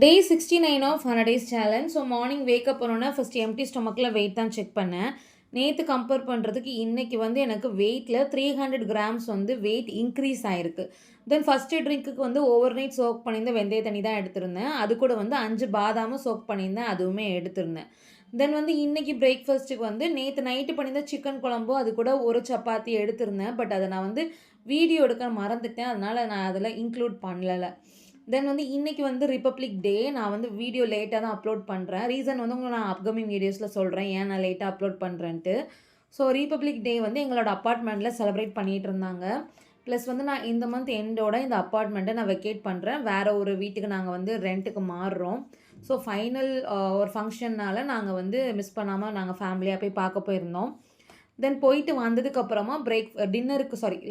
Day 69 of 100 days challenge. So morning wake up பண்ணோன்னா first empty ஸ்டொமக்கில் wait தான் check பண்ணேன். நேற்று கம்பேர் பண்ணுறதுக்கு இன்றைக்கி வந்து எனக்கு வெயிட்டில் 300 கிராம்ஸ் வந்து வெயிட் இன்க்ரீஸ் ஆகிருக்கு. தென் ஃபஸ்ட்டு ட்ரிங்க்குக்கு வந்து ஓவர் நைட் சோக் பண்ணியிருந்தேன், வெந்தய தண்ணி தான் எடுத்திருந்தேன். அது கூட வந்து 5 பாதாமும் சோக் பண்ணியிருந்தேன், அதுவுமே எடுத்திருந்தேன். தென் வந்து இன்றைக்கி பிரேக்ஃபாஸ்ட்டுக்கு வந்து நேற்று நைட்டு பண்ணியிருந்த சிக்கன் குழம்பு அது கூட ஒரு சப்பாத்தி எடுத்திருந்தேன். பட் அதை நான் வந்து வீடியோ எடுக்க மறந்துட்டேன், அதனால் நான் அதில் இன்க்ளூட் பண்ணலை. தென் வந்து இன்றைக்கி வந்து ரிப்பப்ளிக் டே. நான் வந்து வீடியோ லேட்டாக தான் அப்லோட் பண்ணுறேன். ரீசன் வந்து உங்களுக்கு நான் அப்கமிங் வீடியோஸில் சொல்கிறேன் ஏன் நான் லேட்டாக அப்லோட் பண்ணுறேன்ட்டு. ஸோ ரிப்பப்ளிக் டே வந்து எங்களோட அப்பார்ட்மெண்ட்டில் செலிப்ரேட் பண்ணிகிட்டு இருந்தாங்க. ப்ளஸ் வந்து நான் இந்த மந்த் எண்டோட இந்த அப்பார்ட்மெண்ட்டை நான் வெக்கேட் பண்ணுறேன். வேறு ஒரு வீட்டுக்கு நாங்கள் வந்து ரெண்ட்டுக்கு மாறுறோம். ஸோ ஃபைனல் ஒரு ஃபங்க்ஷன்னால் நாங்கள் வந்து மிஸ் பண்ணாமல் நாங்கள் ஃபேமிலியாக போய் பார்க்க போயிருந்தோம். தென் போயிட்டு வந்ததுக்கப்புறமா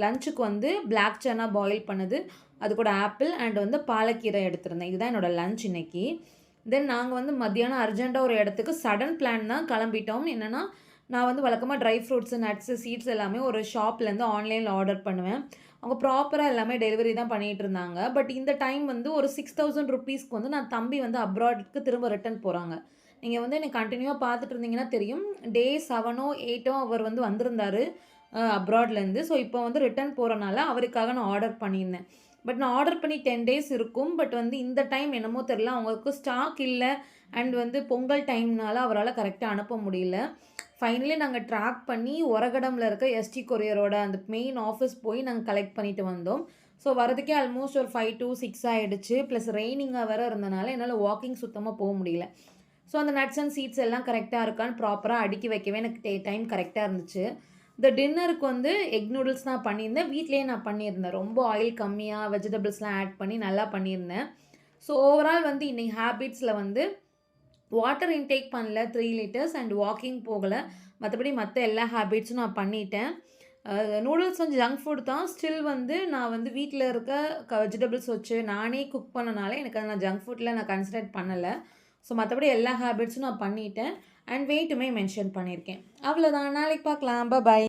லஞ்சுக்கு வந்து பிளாக் சன்னா பாயில் பண்ணது, அது கூட ஆப்பிள் அண்ட் வந்து பாலக்கீரை எடுத்திருந்தேன். இதுதான் என்னோடய லஞ்ச் இன்னைக்கு. தென் நாங்கள் வந்து மத்தியானம் அர்ஜென்ட்டாக ஒரு இடத்துக்கு சடன் பிளான் தான் கிளம்பிட்டோம். என்னென்னா, நான் வந்து வழக்கமாக ட்ரை ஃப்ரூட்ஸு, நட்ஸு, சீட்ஸ் எல்லாமே ஒரு ஷாப்லேருந்து ஆன்லைனில் ஆர்டர் பண்ணுவேன். அவங்க ப்ராப்பராக எல்லாமே டெலிவரி தான் பண்ணிகிட்டு இருந்தாங்க. பட் இந்த டைம் வந்து ஒரு 6000 ருப்பீஸ்க்கு வந்து நான் தம்பி வந்து அப்ராடுக்கு திரும்ப ரிட்டர்ன் போகிறாங்க. நீங்கள் வந்து என்னை கண்டினியூவாக பார்த்துட்டு இருந்தீங்கன்னா தெரியும். டே 7ஓ 8ஓ அவர் வந்து வந்திருந்தார் அப்ராட்லேருந்து. ஸோ இப்போ வந்து ரிட்டர்ன் போகிறனால அவருக்காக நான் ஆர்டர் பண்ணியிருந்தேன். பட் நான் ஆர்டர் பண்ணி 10 டேஸ் இருக்கும். பட் வந்து இந்த டைம் என்னமோ தெரில, அவங்களுக்கு ஸ்டாக் இல்லை அண்ட் வந்து பொங்கல் டைம்னால அவரால் கரெக்டாக அனுப்ப முடியல. ஃபைனலி நாங்கள் ட்ராக் பண்ணி ஒரகடமில் இருக்க எஸ்டி கொரியரோட அந்த மெயின் ஆஃபீஸ் போய் நாங்கள் கலெக்ட் பண்ணிட்டு வந்தோம். ஸோ வரதுக்கே ஆல்மோஸ்ட் ஒரு 5 to 6 ஆகிடுச்சு. ப்ளஸ் ரெய்னிங்காக வேறு இருந்தனால என்னால் வாக்கிங் சுத்தமாக போக முடியல. ஸோ அந்த நட்ஸ் அண்ட் சீட்ஸ் எல்லாம் கரெக்டாக இருக்கான்னு ப்ராப்பராக அடுக்கி வைக்கவே எனக்கு டைம் கரெக்டாக இருந்துச்சு. இந்த டின்னருக்கு வந்து எக் நூடுல்ஸ் தான் பண்ணியிருந்தேன். வீட்லேயே நான் பண்ணியிருந்தேன். ரொம்ப ஆயில் கம்மியாக வெஜிடபிள்ஸ்லாம் ஆட் பண்ணி நல்லா பண்ணியிருந்தேன். ஸோ ஓவரால் வந்து இன்றைக்கி ஹேபிட்ஸில் வந்து வாட்டர் இன்டேக் பண்ணல 3 லிட்டர்ஸ் அண்ட் வாக்கிங் போகலை. மற்றபடி மற்ற எல்லா ஹேபிட்ஸும் நான் பண்ணிட்டேன். நூடுல்ஸ் வந்து ஜங்க் ஃபுட் தான். ஸ்டில் வந்து நான் வந்து வீட்டில் இருக்க வெஜிடபிள்ஸ் வச்சு நானே குக் பண்ணனால எனக்கு அதை நான் ஜங்க் ஃபுட்டில் நான் கன்சிடர் பண்ணலை. ஸோ மற்றபடி எல்லா ஹேபிட்ஸும் நான் பண்ணிட்டேன் அண்ட் வெயிட்டுமே மென்ஷன் பண்ணியிருக்கேன். அவ்வளோதான். நாளைக்கு பார்க்கலாம். பாய்.